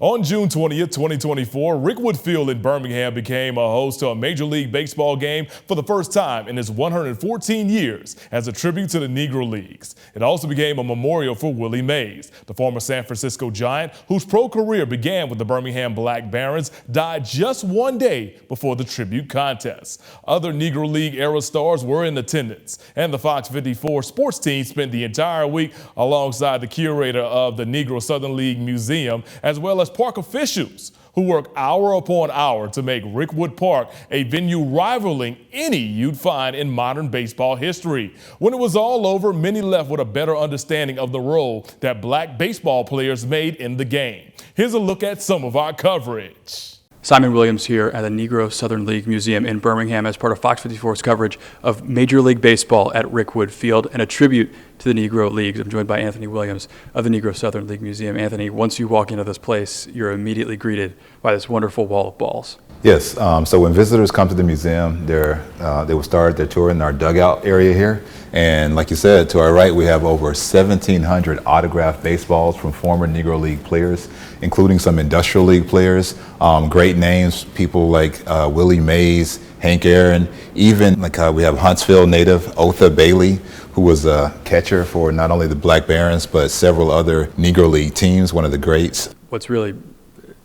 On June 20th, 2024, Rickwood Field in Birmingham became a host to a Major League Baseball game for the first time in its 114 years as a tribute to the Negro Leagues. It also became a memorial for Willie Mays, the former San Francisco Giant, whose pro career began with the Birmingham Black Barons, died just one day before the tribute contest. Other Negro League era stars were in attendance, and the FOX54 Sports Team spent the entire week alongside the curator of the Negro Southern League Museum, as well as park officials who work hour upon hour to make Rickwood Park a venue rivaling any you'd find in modern baseball history. When it was all over, many left with a better understanding of the role that black baseball players made in the game. Here's a look at some of our coverage. Simon Williams here at the Negro Southern League Museum in Birmingham as part of Fox 54's coverage of Major League Baseball at Rickwood Field and a tribute to the Negro Leagues. I'm joined by Anthony Williams of the Negro Southern League Museum. Anthony, once you walk into this place, you're immediately greeted by this wonderful wall of balls. Yes, so when visitors come to the museum, they will start their tour in our dugout area here. And like you said, to our right, we have over 1,700 autographed baseballs from former Negro League players, including some Industrial League players, great names, people like Willie Mays, Hank Aaron, even like we have Huntsville native Otha Bailey, who was a catcher for not only the Black Barons, but several other Negro League teams, one of the greats. What's really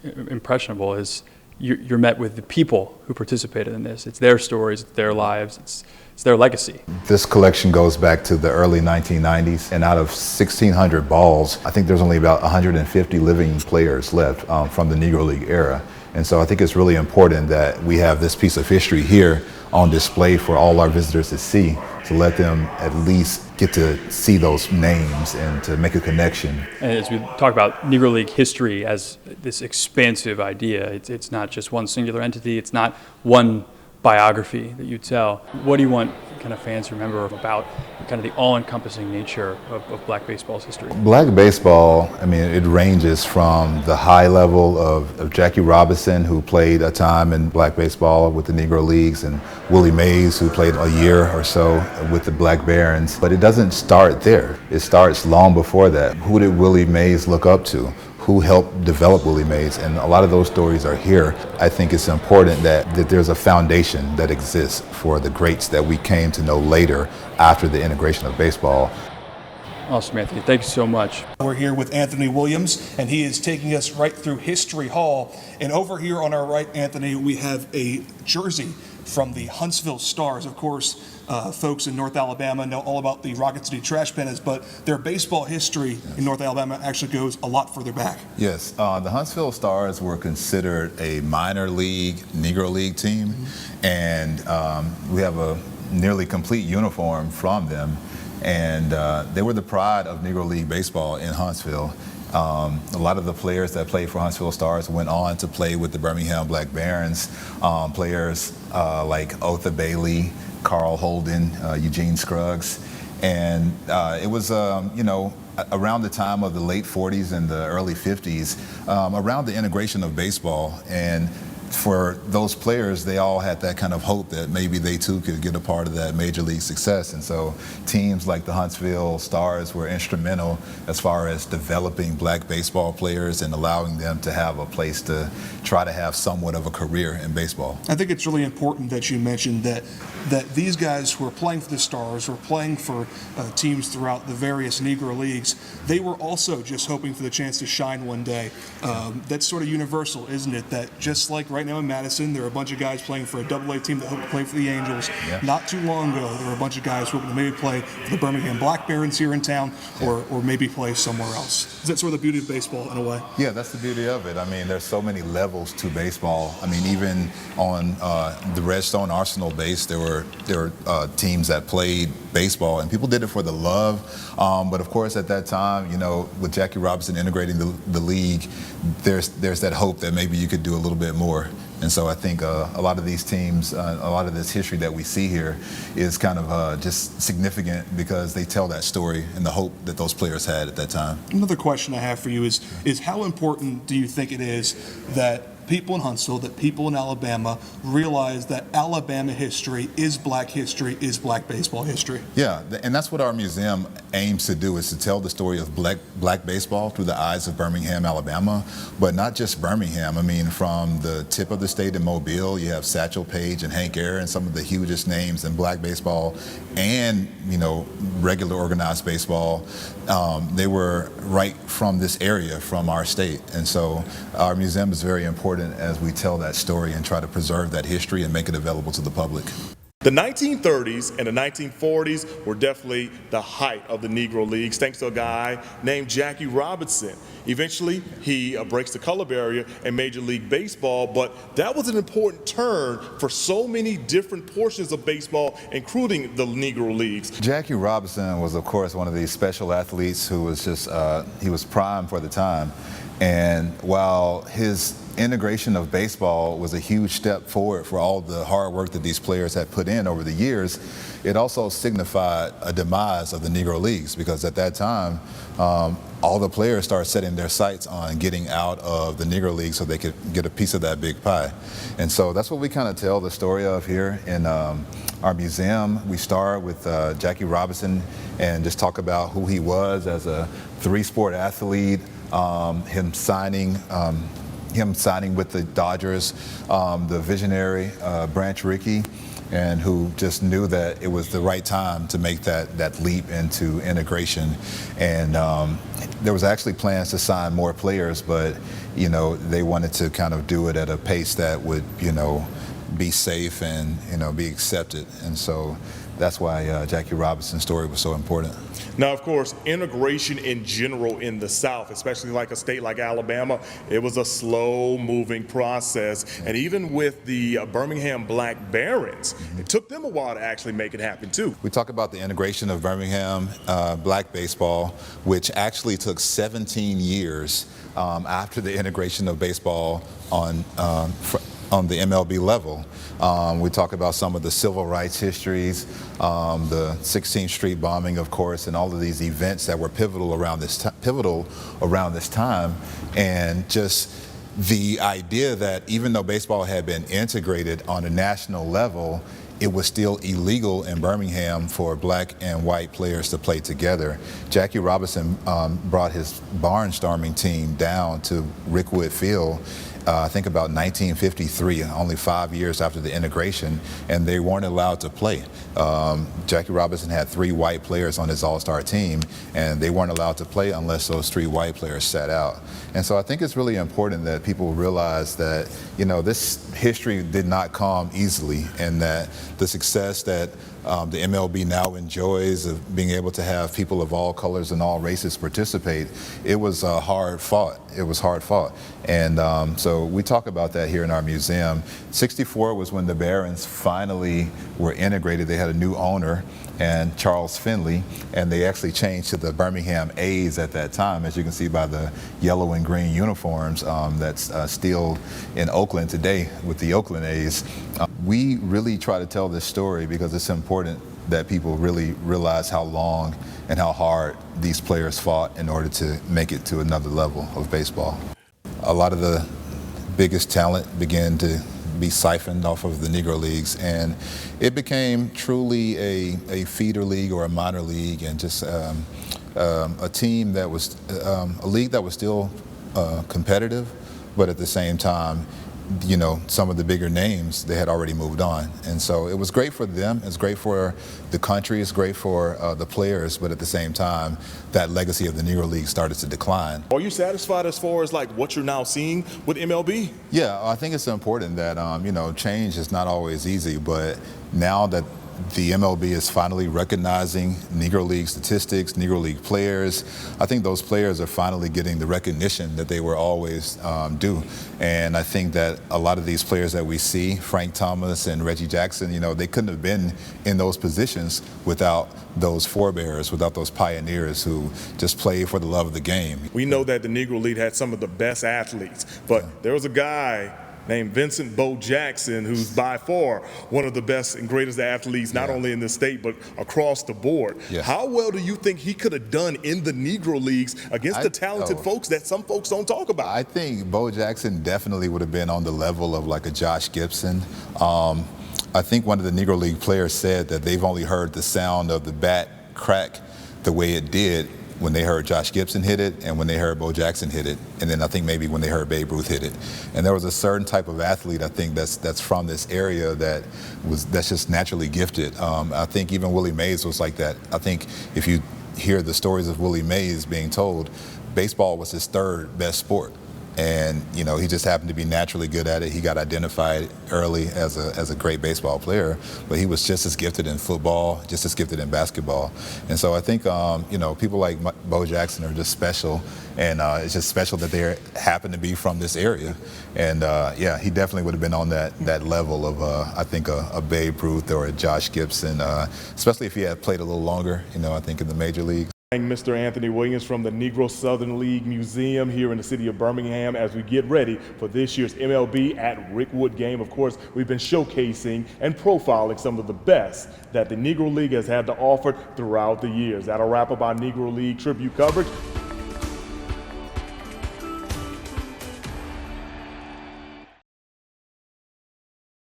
impressionable is you're met with the people who participated in this. It's their stories, it's their lives, it's their legacy. This collection goes back to the early 1990s, and out of 1,600 balls, I think there's only about 150 living players left from the Negro League era. And so I think it's really important that we have this piece of history here on display for all our visitors to see, to let them at least get to see those names and to make a connection. And as we talk about Negro League history as this expansive idea, it's not just one singular entity, it's not one biography that you tell. What do you want kind of fans to remember about kind of the all-encompassing nature of black baseball's history? Black baseball, I mean, it ranges from the high level of Jackie Robinson, who played a time in black baseball with the Negro Leagues, and Willie Mays, who played a year or so with the Black Barons. But it doesn't start there. It starts long before that. Who did Willie Mays look up to? Who helped develop Willie Mays? And a lot of those stories are here. I think it's important that there's a foundation that exists for the greats that we came to know later after the integration of baseball. Awesome, Anthony. Thank you so much. We're here with Anthony Williams, and he is taking us right through History Hall. And over here on our right, Anthony, we have a jersey from the Huntsville Stars. Of course, folks in North Alabama know all about the Rocket City Trash Pennants, but their baseball history in North Alabama actually goes a lot further back. Yes, the Huntsville Stars were considered a minor league Negro League team, and we have a nearly complete uniform from them, and they were the pride of Negro League baseball in Huntsville. A lot of the players that played for Huntsville Stars went on to play with the Birmingham Black Barons, players like Otha Bailey, Carl Holden, Eugene Scruggs, and it was, around the time of the late 40s and the early 50s, around the integration of baseball. And for those players, they all had that kind of hope that maybe they too could get a part of that major league success. And so teams like the Huntsville Stars were instrumental as far as developing black baseball players and allowing them to have a place to try to have somewhat of a career in baseball. I think it's really important that you mentioned that these guys who are playing for the Stars, who are playing for teams throughout the various Negro Leagues, they were also just hoping for the chance to shine one day. That's sort of universal, isn't it? That just like right now in Madison, there are a bunch of guys playing for a AA team that hope to play for the Angels. Yeah. Not too long ago, there were a bunch of guys hoping to maybe play for the Birmingham Black Barons here in town, or maybe play somewhere else. Is that sort of the beauty of baseball in a way? Yeah, that's the beauty of it. I mean, there's so many levels to baseball. I mean, even on the Redstone Arsenal base, there were teams that played baseball, and people did it for the love. But of course, at that time, with Jackie Robinson integrating the league, there's that hope that maybe you could do a little bit more. And so I think a lot of these teams, a lot of this history that we see here is kind of just significant because they tell that story and the hope that those players had at that time. Another question I have for you is how important do you think it is that people in Huntsville, that people in Alabama realize that Alabama history is black baseball history? Yeah, and that's what our museum aims to do is to tell the story of black baseball through the eyes of Birmingham, Alabama, but not just Birmingham. I mean, from the tip of the state in Mobile, you have Satchel Paige and Hank Aaron, some of the hugest names in black baseball and, regular organized baseball. They were right from this area, from our state. And so our museum is very important as we tell that story and try to preserve that history and make it available to the public. The 1930s and the 1940s were definitely the height of the Negro Leagues, thanks to a guy named Jackie Robinson. Eventually, he breaks the color barrier in Major League Baseball, but that was an important turn for so many different portions of baseball, including the Negro Leagues. Jackie Robinson was, of course, one of these special athletes who was just, he was prime for the time. And while his integration of baseball was a huge step forward for all the hard work that these players had put in over the years, it also signified a demise of the Negro Leagues, because at that time, all the players started setting their sights on getting out of the Negro League so they could get a piece of that big pie. And so that's what we kind of tell the story of here in our museum. We start with Jackie Robinson and just talk about who he was as a three-sport athlete, him signing with the Dodgers, the visionary Branch Rickey, and who just knew that it was the right time to make that leap into integration. And there was actually plans to sign more players, but they wanted to kind of do it at a pace that would be safe and be accepted. And so that's why Jackie Robinson's story was so important. Now, of course, integration in general in the South, especially like a state like Alabama, it was a slow-moving process. And even with the Birmingham Black Barons, it took them a while to actually make it happen, too. We talk about the integration of Birmingham black baseball, which actually took 17 years after the integration of baseball on the MLB level. We talk about some of the civil rights histories, the 16th Street bombing, of course, and all of these events that were pivotal around this time, and just the idea that even though baseball had been integrated on a national level, it was still illegal in Birmingham for black and white players to play together. Jackie Robinson brought his barnstorming team down to Rickwood Field, I think about 1953, only 5 years after the integration, and they weren't allowed to play. Jackie Robinson had 3 white players on his all-star team, and they weren't allowed to play unless those 3 white players sat out. And so I think it's really important that people realize that, this history did not come easily, and that the success that the MLB now enjoys of being able to have people of all colors and all races participate, it was hard fought. It was hard fought. And so we talk about that here in our museum. '64 was when the Barons finally were integrated. They had a new owner, and Charles Finley, and they actually changed to the Birmingham A's at that time, as you can see by the yellow and green uniforms that's still in Oakland today with the Oakland A's. We really try to tell this story because it's important that people really realize how long and how hard these players fought in order to make it to another level of baseball. A lot of the biggest talent began to be siphoned off of the Negro Leagues, and it became truly a feeder league or a minor league, and just a team that was a league that was still competitive, but at the same time, some of the bigger names, they had already moved on. And so it was great for them, it's great for the country, it's great for the players, but at the same time, that legacy of the Negro League started to decline. Are you satisfied as far as like what you're now seeing with MLB? Yeah, I think it's important that, change is not always easy, but now that the MLB is finally recognizing Negro League statistics, Negro League players, I think those players are finally getting the recognition that they were always due. And I think that a lot of these players that we see, Frank Thomas and Reggie Jackson, they couldn't have been in those positions without those forebears, without those pioneers who just played for the love of the game. We know that the Negro League had some of the best athletes, but there was a guy named Vincent Bo Jackson, who's by far one of the best and greatest athletes, not only in the state, but across the board. Yeah. How well do you think he could have done in the Negro Leagues against the talented folks that some folks don't talk about? I think Bo Jackson definitely would have been on the level of like a Josh Gibson. I think one of the Negro League players said that they've only heard the sound of the bat crack the way it did when they heard Josh Gibson hit it and when they heard Bo Jackson hit it, and then I think maybe when they heard Babe Ruth hit it. And there was a certain type of athlete, I think, that's from this area that's just naturally gifted. I think even Willie Mays was like that. I think if you hear the stories of Willie Mays being told, baseball was his third best sport. And he just happened to be naturally good at it. He got identified early as a great baseball player, but he was just as gifted in football, just as gifted in basketball. And so I think people like Bo Jackson are just special, and it's just special that they happen to be from this area. And he definitely would have been on that level of I think a Babe Ruth or a Josh Gibson, especially if he had played a little longer. I think in the major leagues. Mr. Anthony Williams from the Negro Southern League Museum here in the city of Birmingham as we get ready for this year's MLB at Rickwood game. Of course, we've been showcasing and profiling some of the best that the Negro League has had to offer throughout the years. That'll wrap up our Negro League tribute coverage.